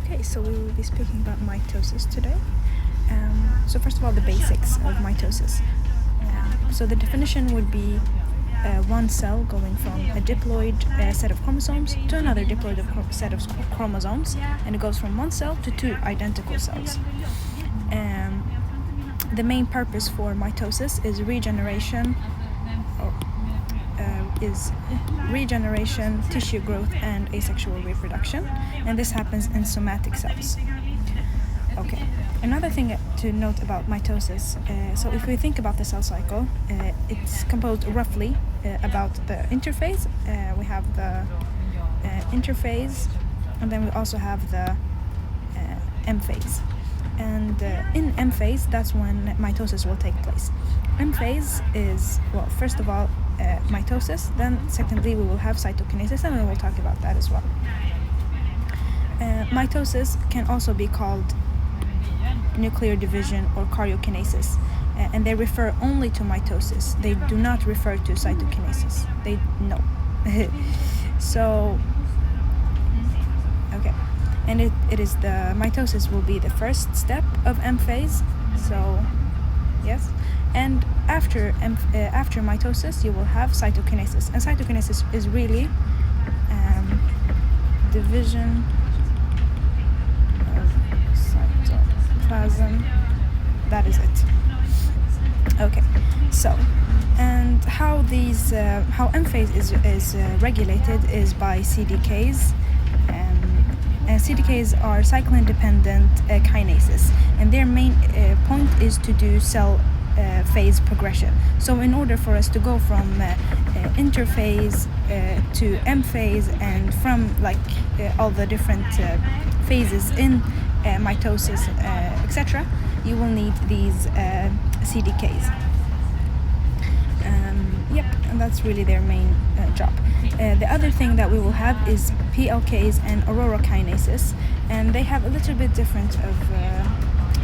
Okay, so we will be speaking about mitosis today. So first of all, the basics of mitosis. So the definition would be one cell going from a diploid set of chromosomes to another diploid set of chromosomes, and it goes from one cell to two identical cells. The main purpose for mitosis is regeneration, tissue growth, and asexual reproduction, and this happens in somatic cells. Okay, another thing to note about mitosis, so if we think about the cell cycle, it's composed roughly about the interphase. We have the interphase, and then we also have the M phase. And in M phase, that's when mitosis will take place. M phase is, well, first of all, mitosis, then secondly we will have cytokinesis, and we will talk about that as well. Mitosis can also be called nuclear division or karyokinesis, and they refer only to mitosis. They do not refer to cytokinesis. No. So, okay. And it is the mitosis will be the first step of M phase. So, yes. And after mitosis, you will have cytokinesis. And cytokinesis is really division of cytoplasm. That is it. Okay. So, and how M phase is regulated is by CDKs. And CDKs are cyclin-dependent kinases, and their main point is to do cell phase progression. So in order for us to go from interphase to M phase, and from all the different phases in mitosis, etc., you will need these CDKs. And that's really their main job. The other thing that we will have is PLKs and aurora kinases, and they have a little bit different of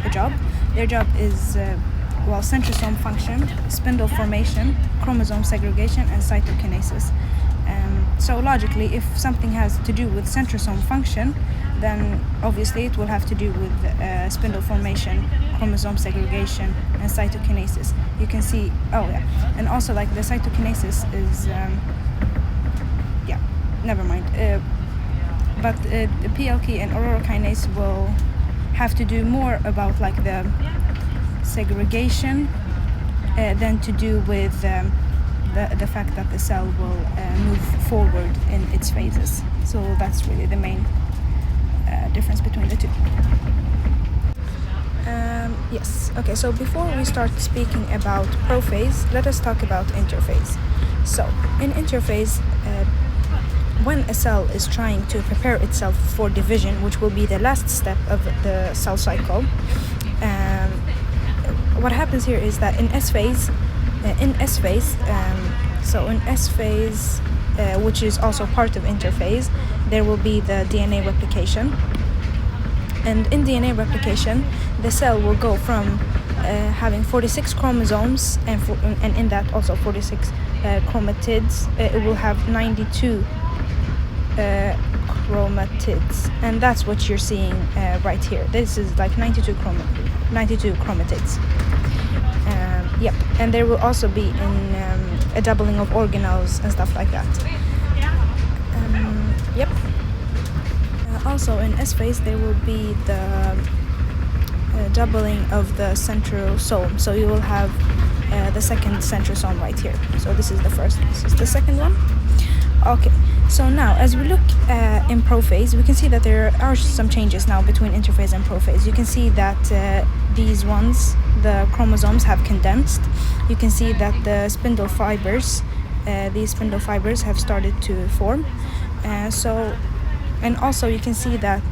a job. Their job is centrosome function, spindle formation, chromosome segregation, and cytokinesis. So logically, if something has to do with centrosome function, then obviously it will have to do with spindle formation, chromosome segregation, and cytokinesis. You can see, and also the cytokinesis is, never mind. But the PLK and aurora kinase will have to do more about the segregation than to do with the fact that the cell will move forward in its phases. So that's really the main difference between the two. Yes. Okay, so before we start speaking about prophase, let us talk about interphase. So in interphase, when a cell is trying to prepare itself for division, which will be the last step of the cell cycle, what happens here is that in S phase, which is also part of interphase, there will be the DNA replication. And in DNA replication, the cell will go from having 46 chromosomes, and in that also 46 chromatids. It will have 92 chromatids, and that's what you're seeing right here. This is 92 chromatids. And there will also be a doubling of organelles and stuff like that. Also in S phase, there will be the doubling of the centrosome. So you will have the second centrosome right here. So this is the first. This is the second one. Okay. So now, as we look in prophase, we can see that there are some changes now between interphase and prophase. You can see that these ones, the chromosomes, have condensed. You can see that the spindle fibers, these spindle fibers have started to form. And also you can see that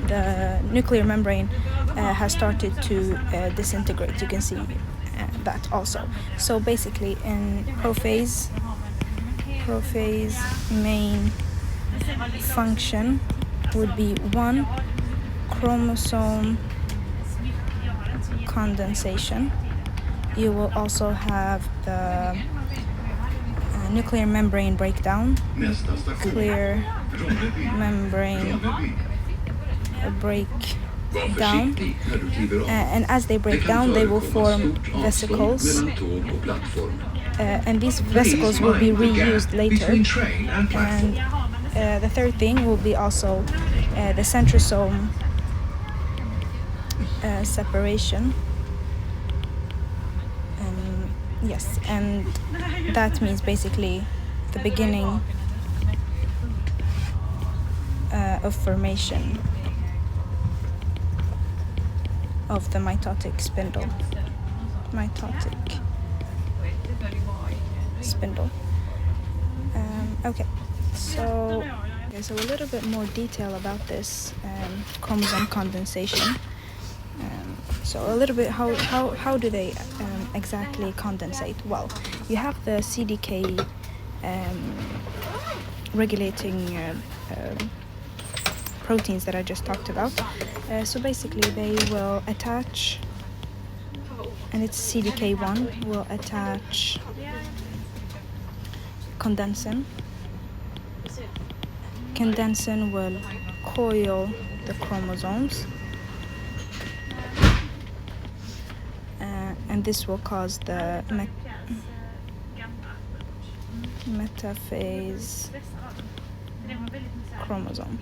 the nuclear membrane has started to disintegrate. You can see that also. So basically in prophase main function would be 1 chromosome condensation. You will also have the nuclear membrane breakdown, nuclear membrane break down, and as they break down they will form vesicles, and these vesicles will be reused later. And the third thing will be also the centrosome separation. Yes, and that means basically the beginning of formation of the mitotic spindle. Okay, so a little bit more detail about this chromosome condensation. So a little bit how do they exactly condensate? Well, you have the CDK regulating proteins that I just talked about. So basically they will attach, and it's CDK1 will attach condensin. Condensin will coil the chromosomes, and this will cause the metaphase chromosome.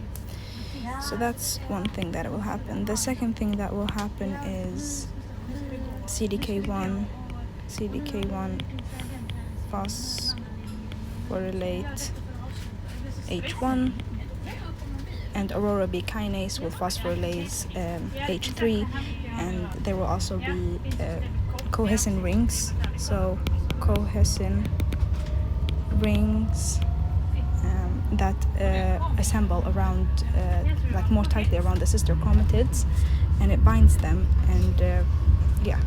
So that's one thing that will happen. The second thing that will happen is CDK1 phosphorylate H1, and Aurora B kinase will phosphorylase H3, and there will also be cohesin rings. So cohesin rings that assemble around, like more tightly around the sister chromatids, and it binds them, and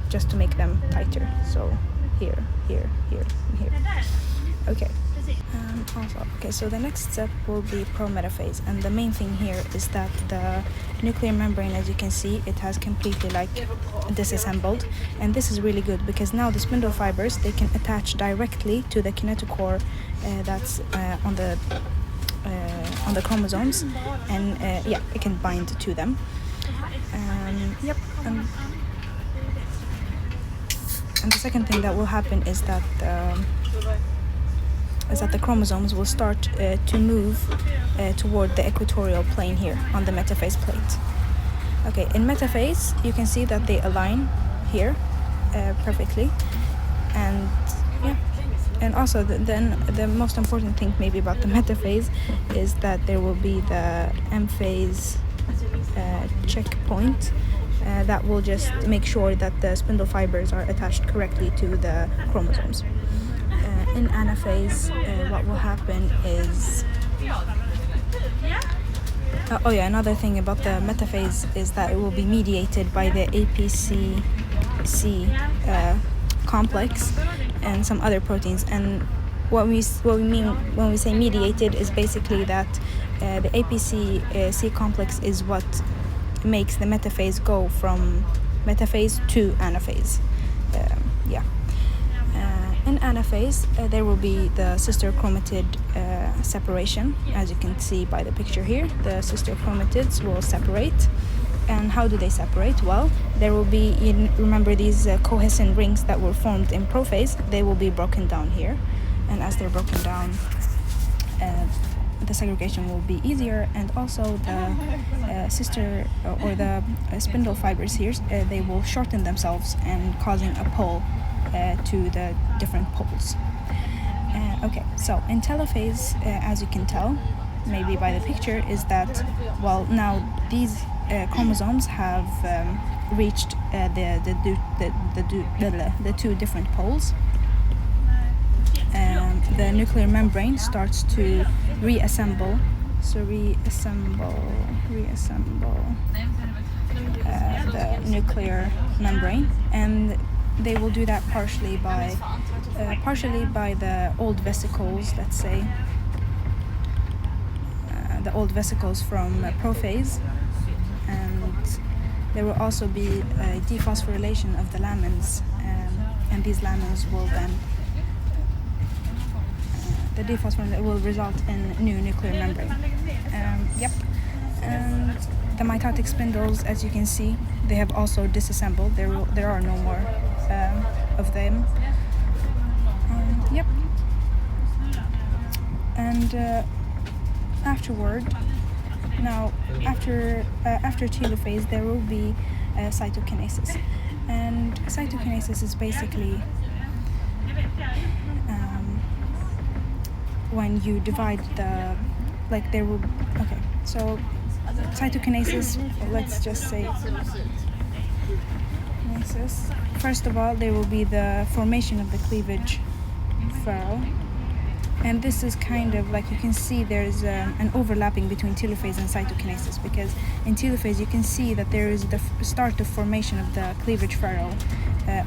just to make them tighter. So here, and here. Okay. So the next step will be prometaphase, and the main thing here is that the nuclear membrane, as you can see, it has completely disassembled, and this is really good because now the spindle fibers, they can attach directly to the kinetochore that's on the chromosomes, and it can bind to them. And the second thing that will happen is that the chromosomes will start to move toward the equatorial plane here on the metaphase plate. Okay, in metaphase, you can see that they align here perfectly, and also then the most important thing maybe about the metaphase is that there will be the M phase checkpoint that will just make sure that the spindle fibers are attached correctly to the chromosomes. In anaphase, what will happen is another thing about the metaphase is that it will be mediated by the APCC complex and some other proteins. And what we mean when we say mediated is basically that the APCC complex is what makes the metaphase go from metaphase to anaphase. In anaphase, there will be the sister chromatid separation. As you can see by the picture here, the sister chromatids will separate. And how do they separate? Well, there will be, remember these cohesin rings that were formed in prophase, they will be broken down here. And as they're broken down, the segregation will be easier, and also the sister or the spindle fibers here, they will shorten themselves and causing a pull to the different poles. So in telophase, as you can tell, maybe by the picture, is that, well, now these chromosomes have reached the two different poles. The nuclear membrane starts to reassemble. So reassemble the nuclear membrane, and they will do that partially by the old vesicles, let's say, the old vesicles from prophase, and there will also be a dephosphorylation of the lamins, and these lamins will then the dephosphorylation will result in new nuclear membrane. Yep. And the mitotic spindles, as you can see, they have also disassembled. There are no more of them. Yep. And afterward, now after telophase, there will be cytokinesis, and cytokinesis is basically when you divide the, like there will, okay, so cytokinesis, let's just say kinesis. First of all, there will be the formation of the cleavage furrow, and this is kind of like, you can see there's an overlapping between telophase and cytokinesis, because in telophase you can see that there is the start of formation of the cleavage furrow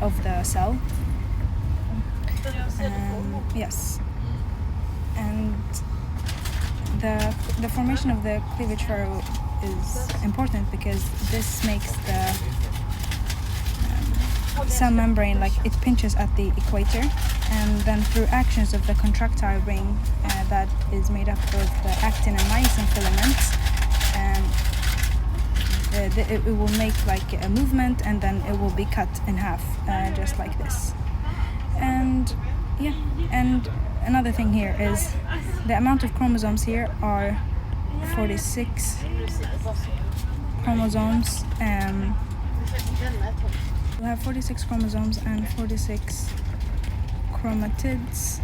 of the cell. Yes, and the formation of the cleavage furrow is important because this makes the cell membrane, like it pinches at the equator, and then through actions of the contractile ring that is made up of the actin and myosin filaments, it will make like a movement, and then it will be cut in half, just like this. And yeah, and another thing here is the amount of chromosomes here are 46 chromosomes. We'll have 46 chromosomes and 46 chromatids,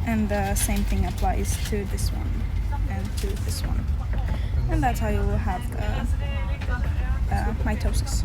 and the same thing applies to this one and to this one. And that's how you will have the mitosis.